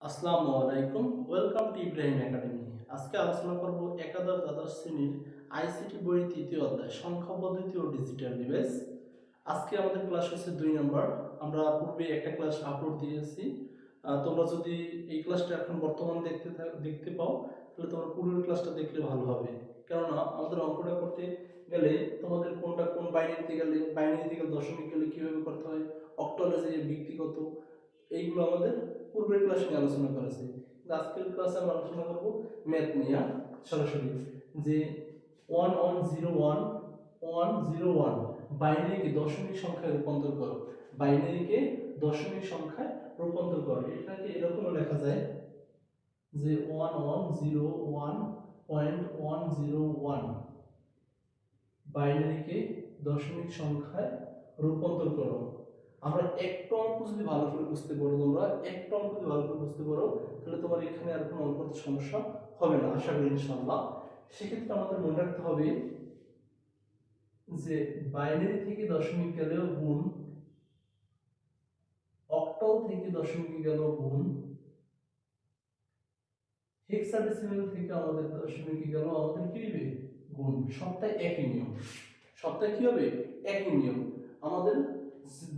আসসালামু আলাইকুম, welcome to Ibrahim academy. আজকে আলোচনা করব একাদশ দ্বাদশ শ্রেণীর আইসিটি বইয়ের তৃতীয় অধ্যায় সংখ্যা পদ্ধতি ও ডিজিটাল ডিভাইস। আজকে আমাদের ক্লাস হচ্ছে 2 নম্বর। আমরা পূর্বে একটা ক্লাস আপলোড দিয়েছি। তোমরা যদি এই ক্লাসটা এখন বর্তমান দেখতে পাও তাহলে তোমার পূর্বের ক্লাসটা দেখলে ভালো হবে, কেননা আমাদের অঙ্কটা করতে গেলে তোমাদের কোনটা কোন বাইনারিতে গেলে দশমিক গেলে কীভাবে করতে হয়, অক্টালে যে ব্যক্তিগত, এইগুলো আমাদের পূর্বের ক্লাসে আলোচনা করেছি। আজকের ক্লাসে আমরা আলোচনা করব ম্যাথ নিয়ে সরাসরি, যে 1101 বাইনারিকে দশমিক সংখ্যায় রূপান্তর করো। বাইনারিকে দশমিক সংখ্যায় রূপান্তর করো, এটাকে এরকম লেখা যায় যে 1101.101 বাইনারিকে দশমিক সংখ্যায় রূপান্তর করো। আমরা একটা অঙ্ক যদি ভালো করে বুঝতে পারো, তাহলে তোমার এখানে আর কোনো অঙ্ক করতে সমস্যা হবে না, আশা করি ইনশাআল্লাহ। সেক্ষেত্রে আমাদের মনে রাখতে হবে যে বাইনারি থেকে দশমিক গেলেও গুণ, অক্টাল থেকে দশমিক গেলেও গুণ, হেক্সাডেসিমাল থেকে আমাদের দশমিকে গেল আমাদের কি হবে গুণ। সবটাই একই নিয়ম, সবটাই কি হবে একই নিয়ম। আমাদের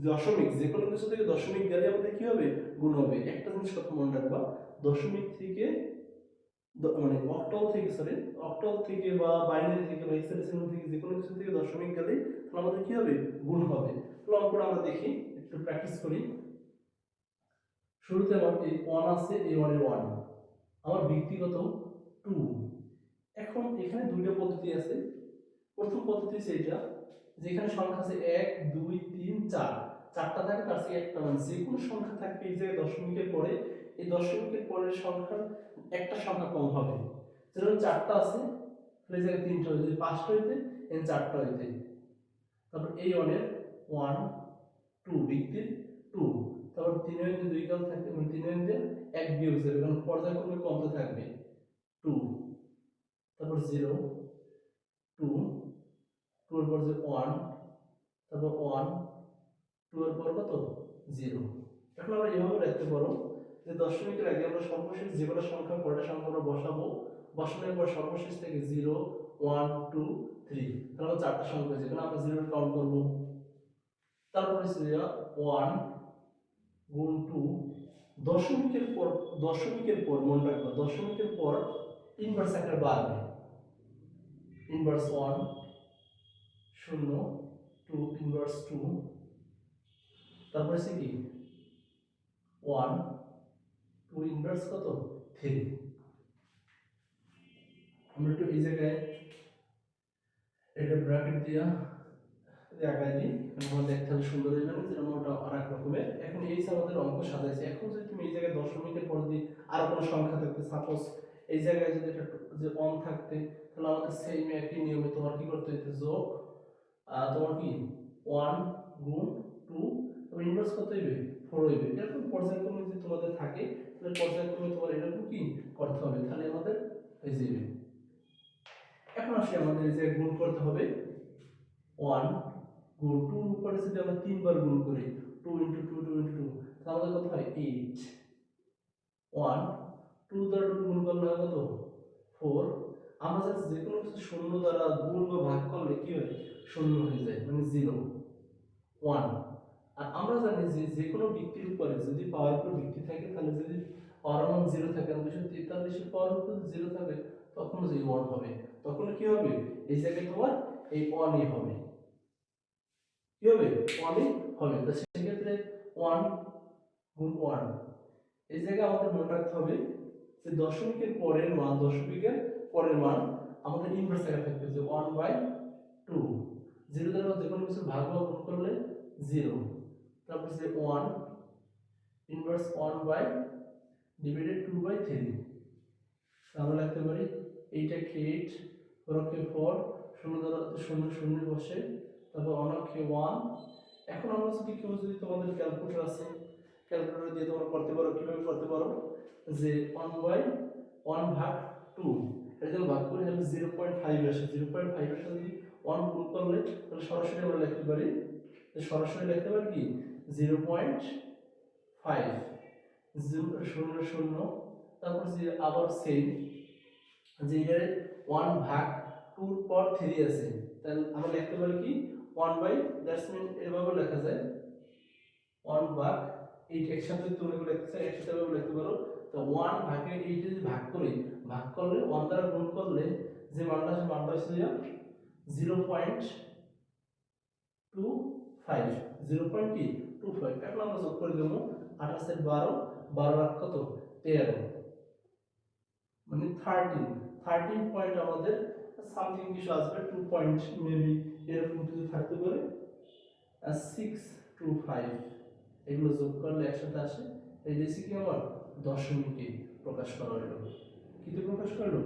দশমিক যে কোনো কিছু থেকে দশমিক গেলে আমাদের কি হবে গুণ হবে। একটা জিনিস কথা মনে রাখবা, দশমিক থেকে মানে অক্টাল থেকে বা বাইনারি থেকে বা হেক্সাডেসিমাল থেকে যে কোনো কিছু থেকে দশমিক গেলে তাহলে আমাদের কি হবে গুণ হবে। তাহলে অঙ্কটা আমরা দেখি, একটু প্র্যাকটিস করি। শুরুতে আমার এই 1 আছে, এই 1 এর 1, আমার ব্যক্তিগত 2। এখন এখানে দুইটা পদ্ধতি আছে। প্রথম পদ্ধতি হচ্ছে এটা, যেখানে সংখ্যা আছে 1 2 3 4, চারটা থাকে তার থেকে একটা, মানে যে কোনো সংখ্যা থাকবে এই জায়গায় দশমিকের পরে, এই দশমিকের পরের সংখ্যার একটা সংখ্যা কম হবে। যেমন চারটা আছে তাহলে এই জায়গায় তিনটা হইতে, পাঁচটা হইতে এই চারটা হইতে। তারপর এই অনের 1 2 ব্যক্তির 2, তারপর 3 হইতে 2 কাল থাকে, মানে 3 হইতে 1 বিয়োগ 0, কারণ পর্যায়ক্রমে কমতে থাকবে 2, তারপর 0 2 2 এর পর যে 1, তারপর 1 2 এর পর কত 0। এখন আমরা এভাবে লিখতে পারো যে দশমিকের আগে আমরা সর্বশেষ যে কটা সংখ্যা পরের সংখ্যা আমরা বসাবো, বসানোর পর সর্বশেষ থেকে 0 1 2 3, তাহলে চারটা সংখ্যা, যেখানে আমরা 0 কাউন্ট করব। তারপরে 1 গুণ 2, দশমিকের পর মনে রাখবা, দশমিকের পর ইনভার্স আকারে বাড়বে, ইনভার্স 1 0 2 ইনভার্স 2, তারপরে সে কি 1 2 ইনভার্স কত 3। আমরা একটু এই জায়গায় এটা ব্র্যাকেট দিয়া আগায় দিই, আমরা দেখতে হবে সুন্দর হয়ে যাবে, যেরকম ওটা আর এক রকমের। এখন এই যে আমাদের অঙ্ক সাজাইছে, এখন যদি তুমি এই জায়গায় দশমিকের পর যদি আর কোনো সংখ্যা থাকতে, সাপোজ এই জায়গায় যদি এটা যে 1 থাকতে, তাহলে আমাদের সেম একই নিয়মে তোমার কি করতে হইতে যোগ, তোমার কি 1 গুণ 2, তবে ইনভার্স কত হইবে 4 হইবে। এরকম পর্যায়ক্রমে যদি তোমাদের থাকে তাহলে পর্যায়ক্রমে তোমার এরকম কি করতে হবে, তাহলে আমাদের হয়ে যাবে। এখন আসলে আমাদের এই যে গুণ করতে হবে, 1 গুণ 2 উপরে যদি আমরা 3 বার গুণ করি, 2 2 2 তাহলে আমাদের কত হয় 8। 1 2 দ্বারা 2 গুণ করলে হয় কত 4। আমরা জানি যে কোনো কিছু শূন্য দ্বারা গুণ বা ভাগ করলে কি হয় শূন্য হয়ে যায়, মানে 0 1। আর আমরা জানি যে যে কোনো ব্যক্তির উপরে যদি পাওয়ার উপর ব্যক্তি থাকে, তাহলে যদি পাওয়ার মান 0 থাকে, 243 এর পাওয়ার উপর 0 থাকে, তখন যে 1 হবে, তখন কি হবে এই জায়গায় তোমার এই 1 ই হবে, কি হবে 1 ই হবে। তো সেক্ষেত্রে 1 গুণ 1, এই জায়গায় আমাদের মনে রাখতে হবে যে দশমিকের পরের মান আমাদের ইনভার্স আকারে থাকবে, যে 1/2, 0 দ্বারা যে কোনো কিছু ভাগ বা গুণ করলে 0, তারপর যে 1 ইনভার্স 1 ডিভাইডেড 2/3। আমরা লিখতে পারি এইটাকে 8, হরকে 4, শূন্য দ্বারা 0 0 বসে, তারপর অনক্ষে 1। এখন আমরা যদি কেউ যদি তোমাদের ক্যালকুলেটর আছে, ক্যালকুলেটর দিয়ে তোমরা করতে পারো, কিভাবে করতে পারো যে 1/1 ভাগ 2, এটা যদি ভাগ করি তাহলে 0.5 আসে, 0.5 এর সাথে যদি 1 গুণ করলে তাহলে সরাসরি আমরা লিখতে পারি কি 0.5 শূন্য শূন্য, তারপর যে আবার সেম, যে এটার 1 ভাগ 2 এর পর 3 আছে, তাহলে আমরা লিখতে পারি কি 1 বাই, দ্যাটস মিন এভাবে লেখা যায় 1 ভাগ 8, একসাথে তুমি করে লিখতে চাই, একসাথে এভাবে লিখতে পারো। তো 1 ভাগে 8 যদি ভাগ করি, ভাগ করলে 1 দ্বারা গুণ করলে যে মানটা আসে, মানটা হচ্ছে 0.25, 0.25। এখন আমরা যোগ করে দেবো 28 এর 12, 12 আর কত 13, মানে 13 পয়েন্ট আমাদের সামথিং কিছু আসবে, 2 পয়েন্ট মেবি এরকম কিছু থাকতে পারে, 625। এগুলো যোগ করলে একসাথে আসে, এই রেসিপি আমার দশমিকে প্রকাশ করা হলো। কিতে প্রকাশ করলো?